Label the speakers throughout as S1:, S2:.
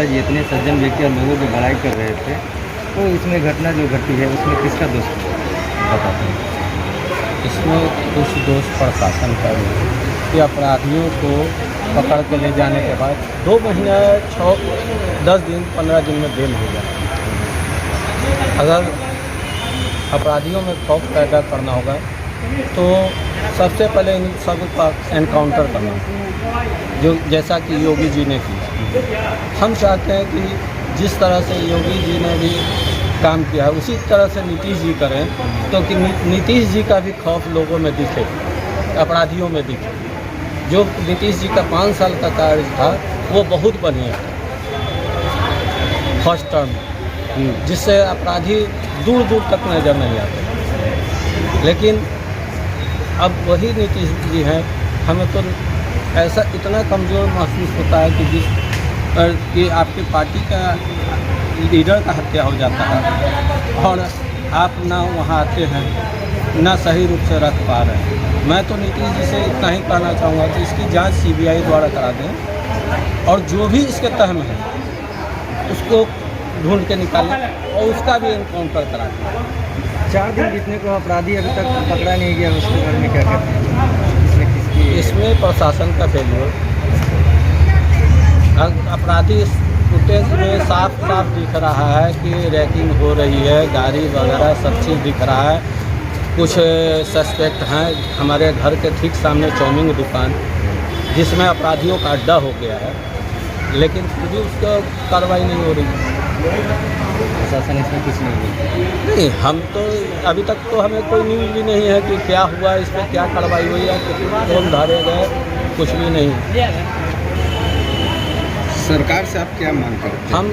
S1: जी इतने सज्जन व्यक्ति और लोगों की भलाई कर रहे थे, तो इसमें घटना जो घटी है उसमें किसका दोष बताते हैं?
S2: इसमें कुछ दोष प्रशासन का भी है कि अपराधियों को पकड़ के ले जाने के बाद 2 महीना 10 दिन 15 दिन में बेल हो जाती है। अगर अपराधियों में खौफ पैदा करना होगा तो सबसे पहले इन सब का एनकाउंटर करना होगा, जो जैसा कि योगी जी ने किया। हम चाहते हैं कि जिस तरह से योगी जी ने भी काम किया है उसी तरह से नीतीश जी करें, क्योंकि नीतीश जी का भी खौफ लोगों में दिखे, अपराधियों में दिखे। जो नीतीश जी का 5 साल का कार्य था वो बहुत बढ़िया था फर्स्ट टर्म, जिससे अपराधी दूर दूर तक नज़र नहीं आते। लेकिन अब वही नीतीश जी हैं, हमें तो ऐसा इतना कमज़ोर महसूस होता है कि आपकी पार्टी का लीडर का हत्या हो जाता है और आप ना वहाँ आते हैं ना सही रूप से रख पा रहे हैं। मैं तो नीतीश जी से इतना ही कहना चाहूँगा कि इसकी जांच सीबीआई द्वारा करा दें और जो भी इसके तह में है उसको ढूंढ के निकालें और उसका भी एनकाउंटर करा दें।
S1: 4 दिन बीतने को अपराधी अभी तक पकड़ा नहीं गया, उसके बारे में क्या कहते हैं? इसमें किसकी?
S2: इसमें प्रशासन का फेलियर। अपराधी फुटेज में साफ साफ दिख रहा है कि रैकिंग हो रही है, गाड़ी वगैरह सब चीज़ दिख रहा है। कुछ सस्पेक्ट हैं हमारे घर के ठीक सामने चाउमीन दुकान, जिसमें अपराधियों का अड्डा हो गया है, लेकिन फिर भी उसका कार्रवाई नहीं हो रही।
S1: प्रशासन इसमें कुछ नहीं?
S2: नहीं, हम तो अभी तक तो हमें कोई न्यूज़ भी नहीं है कि क्या हुआ, इस पर क्या कार्रवाई हुई है, कौन धारे गए, कुछ भी नहीं।
S1: सरकार से आप क्या मांग करते हैं?
S2: हम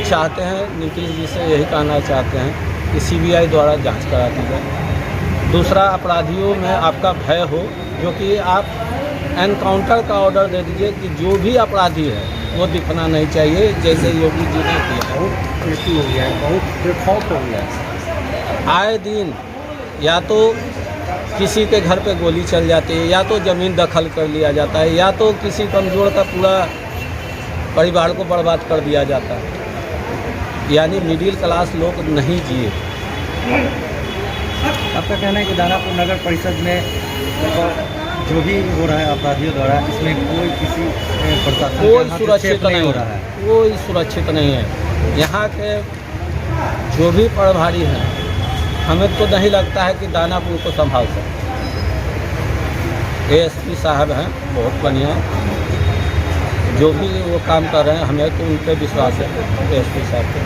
S2: चाहते हैं, नीतीश जी से यही कहना चाहते हैं कि सीबीआई द्वारा जांच करा दी जाए। दूसरा, अपराधियों में आपका भय हो, जो कि आप एनकाउंटर का ऑर्डर दे दीजिए कि जो भी अपराधी है वो दिखना नहीं चाहिए, जैसे योगी जी ने किया।
S1: बहुत मृत्यु हो गया है, बहुत बेखौफ हो गया है।
S2: आए दिन या तो किसी के घर पे गोली चल जाती है, या तो ज़मीन दखल कर लिया जाता है, या तो किसी कमज़ोर का पूरा परिवार को बर्बाद कर दिया जाता है। यानी मिडिल क्लास लोग नहीं जिए।
S1: आपका कहना है कि दानापुर नगर परिषद में जो भी हो रहा है अपराधियों द्वारा, इसमें कोई किसी प्रशासन
S2: कोई सुरक्षित नहीं
S1: हो रहा है?
S2: कोई सुरक्षित नहीं है। यहाँ के जो भी प्रभारी हैं, हमें तो नहीं लगता है कि दानापुर को संभाल सकते। एएसपी साहब हैं, बहुत बढ़िया, जो भी वो काम कर रहे हैं, हमें तो उन पर विश्वास है एएसपी साहब पे।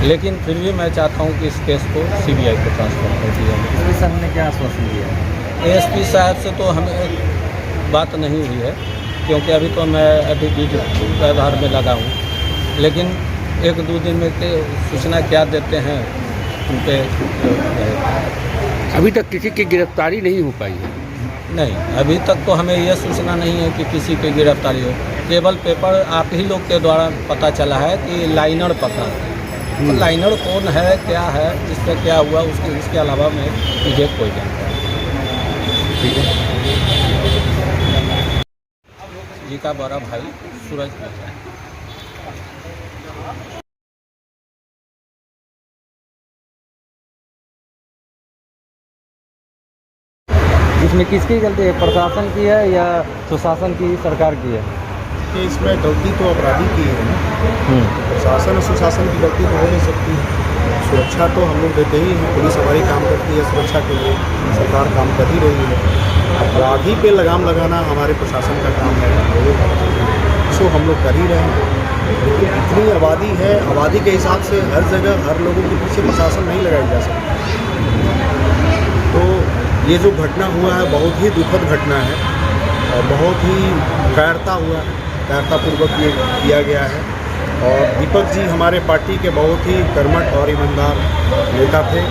S2: लेकिन फिर भी मैं चाहता हूँ कि इस केस को सीबीआई को ट्रांसफर कर दिया जाए।
S1: एएसपी साहब ने क्या आश्वासन दिया है?
S2: एएसपी साहब से तो हमें बात नहीं हुई है, क्योंकि अभी तो मैं व्यवहार में लगा हूँ। लेकिन 1-2 दिन में सूचना क्या देते हैं उन पर।
S3: अभी तक किसी की गिरफ्तारी नहीं हो पाई है?
S2: नहीं, अभी तक तो हमें यह सूचना नहीं है कि किसी की गिरफ्तारी हो। केवल पेपर आप ही लोग के द्वारा पता चला है कि लाइनर पकड़ा है। तो लाइनर कौन है, क्या है, इस पर क्या हुआ, इसके अलावा मुझे कोई जानकारी
S1: ठीक है।
S2: जी का बड़ा भाई सूरज मिश्रा।
S1: इसमें किसकी गलती है, प्रशासन की है या सुशासन की, सरकार की है?
S4: कि इसमें गलती तो अपराधी की है ना, प्रशासन और सुशासन की गलती तो हो नहीं सकती है। सुरक्षा तो हम लोग देते ही हैं, पुलिस हमारी काम करती है सुरक्षा के लिए, सरकार काम कर ही रही है। अपराधी पे लगाम लगाना हमारे प्रशासन का काम है, इसको हम लोग कर ही रहे हैं। लेकिन इतनी आबादी है, आबादी के हिसाब से हर जगह हर लोगों के पीछे प्रशासन नहीं लगाया जा सकता। तो ये जो घटना हुआ है बहुत ही दुखद घटना है और बहुत ही कायरता हुआ है, कायरतापूर्वक ये किया गया है। और दीपक जी हमारे पार्टी के बहुत ही कर्मठ और ईमानदार नेता थे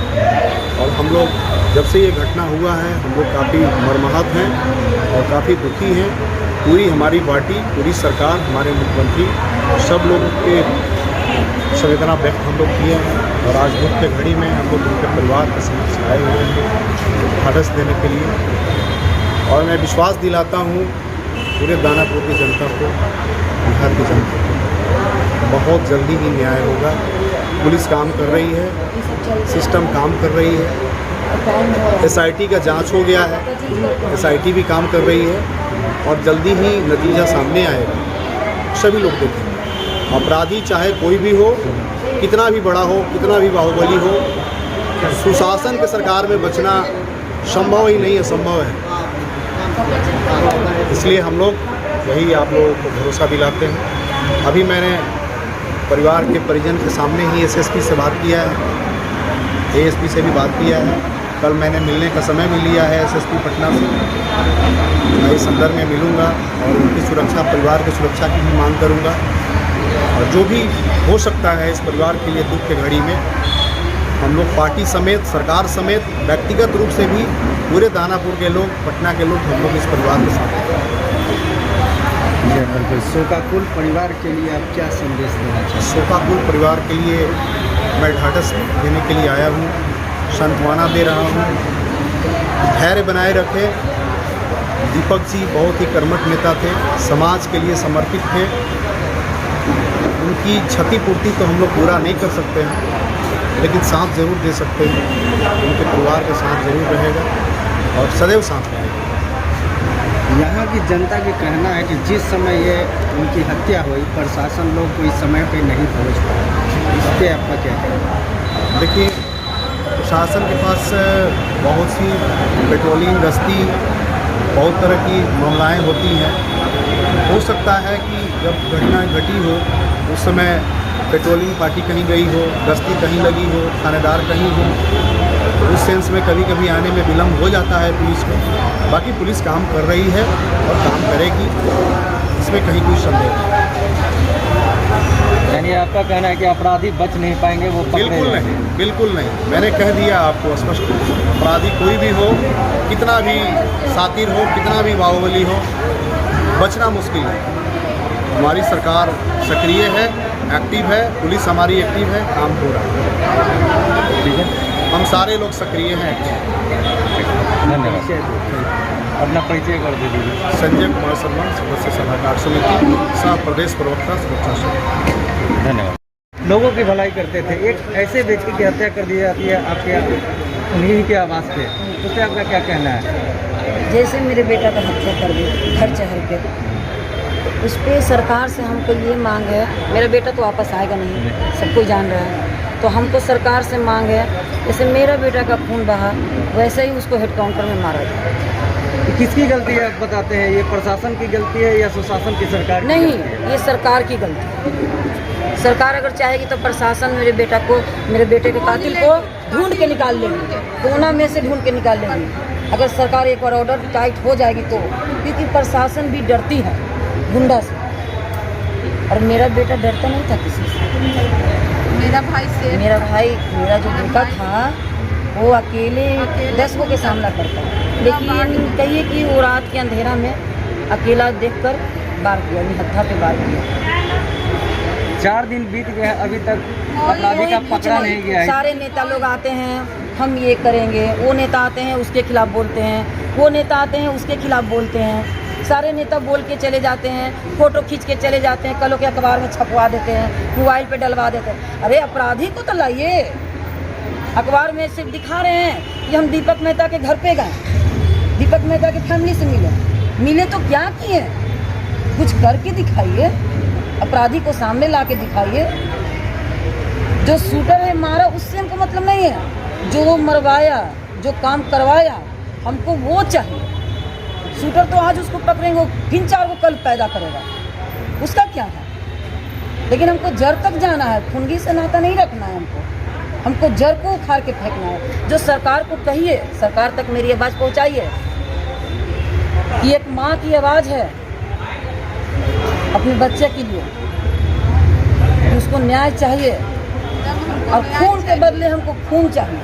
S4: और हम लोग जब से ये घटना हुआ है हम लोग काफ़ी मर्माहत हैं और काफ़ी दुखी हैं। पूरी हमारी पार्टी, पूरी सरकार, हमारे मुख्यमंत्री, सब लोगों के संवेदना व्यक्त हम लोग किए हैं और आज दुख के घड़ी में हम लोग उनके परिवार के समक्ष आए हुए हैं ढाढ़स देने के लिए। और मैं विश्वास दिलाता हूँ पूरे दानापुर की जनता को, बिहार की जनता को बहुत जल्दी ही न्याय होगा। पुलिस काम कर रही है, सिस्टम काम कर रही है, SIT का जांच हो गया है, SIT भी काम कर रही है और जल्दी ही नतीजा सामने आएगा। सभी लोग देखेंगे। अपराधी चाहे कोई भी हो, कितना भी बड़ा हो, कितना भी बाहुबली हो, सुशासन के सरकार में बचना संभव ही नहीं, असंभव है। इसलिए हम लोग यही आप लोगों को भरोसा दिलाते हैं। अभी मैंने परिवार के परिजन के सामने ही SSP से बात किया है, ASP से भी बात किया है। कल मैंने मिलने का समय भी लिया है SSP पटना से। मैं इस संदर्भ में मिलूँगा और उनकी सुरक्षा, परिवार की सुरक्षा की भी मांग करूँगा और जो भी हो सकता है इस परिवार के लिए दुख की घड़ी में हम लोग पार्टी समेत, सरकार समेत, व्यक्तिगत रूप से भी पूरे दानापुर के लोग, पटना के लोग, हम लोग इस परिवार के साथ हैं।
S1: बिल्कुल। शोकाकुल परिवार के लिए आप क्या संदेश देना चाहते हैं?
S4: शोकाकुल परिवार के लिए मैं ढाढ़स देने के लिए आया हूँ, सांत्वना दे रहा हूँ। धैर्य बनाए रखें। दीपक जी बहुत ही कर्मठ नेता थे, समाज के लिए समर्पित थे। उनकी क्षतिपूर्ति तो हम लोग पूरा नहीं कर सकते हैं, लेकिन साथ ज़रूर दे सकते हैं। उनके परिवार के साथ ज़रूर रहेगा और सदैव साथ रहेगा।
S1: यहाँ की जनता का कहना है कि जिस समय ये उनकी हत्या हुई, प्रशासन लोग को इस समय पे नहीं पहुँच पाया। इस पर आपका क्या कहना है?
S4: देखिए, प्रशासन के पास बहुत सी पेट्रोलिंग, गश्ती, बहुत तरह की मामलाएँ होती हैं। हो सकता है कि जब घटना घटी हो उस समय पेट्रोलिंग पार्टी कहीं गई हो, गश्ती कहीं लगी हो, थानेदार कहीं हो, उस सेंस में कभी कभी आने में विलम्ब हो जाता है पुलिस को। बाकी पुलिस काम कर रही है और काम करेगी, इसमें कहीं कोई संदेह नहीं।
S1: यानी आपका कहना है कि अपराधी बच नहीं पाएंगे, वो पकड़े
S4: बिल्कुल
S1: जाएंगे।
S4: नहीं, बिल्कुल नहीं। मैंने कह दिया आपको स्पष्ट, अपराधी कोई भी हो, कितना भी सातिर हो, कितना भी बाहुबली हो, बचना मुश्किल है। हमारी सरकार सक्रिय है, एक्टिव है, पुलिस हमारी एक्टिव है, काम हो रहा है।
S1: ठीक है,
S4: हम सारे लोग सक्रिय हैं।
S1: धन्यवाद। अपना परिचय कर दीजिए।
S4: संजय कुमार शर्मा, सदस्य सलाहकार समिति, सह प्रदेश प्रवक्ता, सुरक्षा समिति।
S1: धन्यवाद। लोगों की भलाई करते थे, एक ऐसे व्यक्ति की हत्या कर दी जाती है आपके उन्हीं के आवाज़ पे, उससे आपका क्या कहना है?
S5: जैसे मेरे बेटा का हत्या कर दी घर चहल के, उस पर सरकार से हमको ये मांग है, मेरा बेटा तो वापस आएगा नहीं, सब कोई जान रहा है, तो हमको सरकार से मांग है, जैसे मेरा बेटा का खून बहा वैसे ही उसको हेड काउंटर में मारा जाए।
S1: किसकी गलती है आप बताते हैं? ये प्रशासन की गलती है या सुशासन की, सरकार की
S5: नहीं,
S1: गलती है?
S5: ये सरकार की गलती है। सरकार अगर चाहेगी तो प्रशासन मेरे बेटा को, मेरे बेटे के कातिल को ढूंढ के निकाल लेगी, कोना में से ढूंढ के निकाल लेगी। अगर सरकार एक बार ऑर्डर टाइट हो जाएगी तो, क्योंकि प्रशासन भी डरती है गुंडा से, और मेरा बेटा डरता नहीं था किसी से।
S6: मेरा भाई से,
S5: मेरा जो बेटा था वो अकेले 10 को के सामना करता, लेकिन कहिए कि वो रात के अंधेरा में अकेला देखकर वार किया, हत्था पे वार किया।
S1: 4 दिन बीत गए, अभी तक अपराधी का पकड़ा नहीं गया है।
S5: सारे नेता लोग आते हैं, हम ये करेंगे, वो नेता आते हैं उसके खिलाफ बोलते हैं, वो नेता आते हैं उसके खिलाफ बोलते हैं। सारे नेता बोल के चले जाते हैं, फोटो खींच के चले जाते हैं, कलों के अखबार में छपवा देते हैं, मोबाइल पे डलवा देते हैं। अरे अपराधी को तो लाइए, अखबार में सिर्फ दिखा रहे हैं कि हम दीपक मेहता के घर पे गए, दीपक मेहता की फैमिली से मिले तो क्या किए? कुछ करके दिखाइए, अपराधी को सामने ला के दिखाइए। जो शूटर है मारा उससे हमको मतलब नहीं है, जो मरवाया, जो काम करवाया, हमको वो चाहिए। शूटर तो आज उसको पकड़ेंगे, फिर 4 को कल पैदा करेगा, उसका क्या है? लेकिन हमको जड़ तक जाना है, खुंडी से नाता नहीं रखना है, हमको जड़ को उखाड़ के फेंकना है। जो सरकार को कहिए, सरकार तक मेरी आवाज़ पहुंचाइए। ये एक माँ की आवाज़ है अपने बच्चे के लिए, उसको न्याय चाहिए, और खून के बदले हमको खून चाहिए।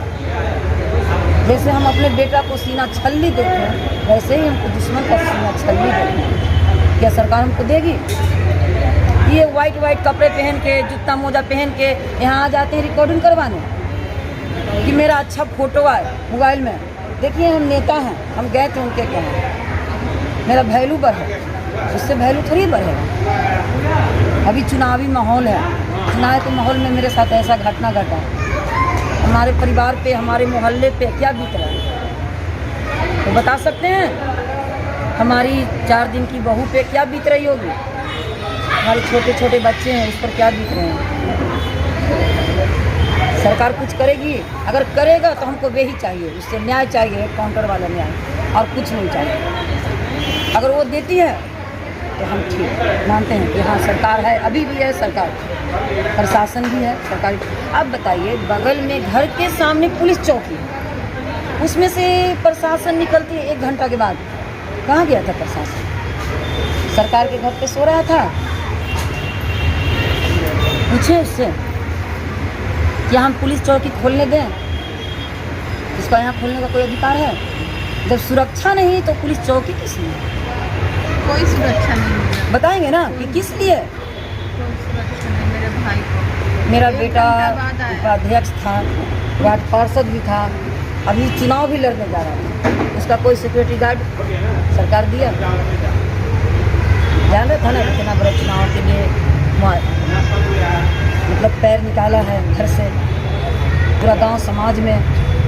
S5: जैसे हम अपने बेटा को सीना छल्ली देते हैं, वैसे ही हमको दुश्मन का सीना छल्ली देते हैं। क्या सरकार हमको देगी? ये वाइट कपड़े पहन के, जूता मोजा पहन के यहाँ आ जाते हैं रिकॉर्डिंग करवाने कि मेरा अच्छा फोटो आए मोबाइल में। देखिए हम नेता हैं, हम गए थे उनके कहने, मेरा वैल्यू बढ़े, उससे वैल्यू थोड़ी बढ़ेगा। अभी चुनावी माहौल है, चुनाव के माहौल में मेरे साथ ऐसा घटना घटा, हमारे परिवार पे, हमारे मोहल्ले पे क्या बीत रहा है तो बता सकते हैं? हमारी 4 दिन की बहू पे क्या बीत रही होगी, हमारे छोटे छोटे बच्चे हैं उस पर क्या बीत रहे हैं। सरकार कुछ करेगी, अगर करेगा तो हमको वे ही चाहिए, उससे न्याय चाहिए, काउंटर वाला न्याय, और कुछ नहीं चाहिए। अगर वो देती है तो हम ठीक मानते हैं कि हाँ सरकार है, अभी भी है सरकार, प्रशासन भी है सरकारी। अब बताइए, बगल में घर के सामने पुलिस चौकी है, उसमें से प्रशासन निकलती है 1 घंटा के बाद। कहाँ गया था प्रशासन? सरकार के घर पे सो रहा था? पूछे उससे क्या हम पुलिस चौकी खोलने दें? इसका यहाँ खोलने का कोई अधिकार है? जब सुरक्षा नहीं तो पुलिस चौकी किस लिए?
S6: कोई सुरक्षा नहीं मिला।
S5: बताएंगे ना कि किस लिए?
S6: कोई सुरक्षा नहीं मेरे भाई को।
S5: मेरा
S6: एक
S5: बेटा
S6: घंटा बाद आया।
S5: उपाध्यक्ष था, वार्ड पार्षद भी था, अभी चुनाव भी लड़ने जा रहा था, उसका कोई सिक्योरिटी गार्ड सरकार दिया? जान रहा था ना कितना बड़ा चुनाव के लिए मतलब पैर निकाला है घर से, पूरा गांव समाज में,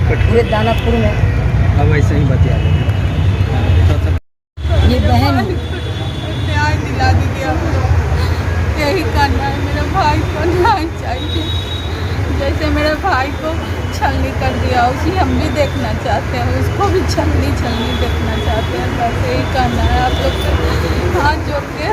S5: पूरे दानापुर में।
S1: अब ऐसे ही बतिया लेंगे।
S5: ये बहन
S6: न्याय दिला दीजिए, यही करना है, मेरे भाई को न्याय चाहिए। जैसे मेरे भाई को छलनी कर दिया, उसी हम भी देखना चाहते हैं, उसको भी छलनी देखना चाहते हैं। बस यही करना है, आप लोग से हाथ जोड़ के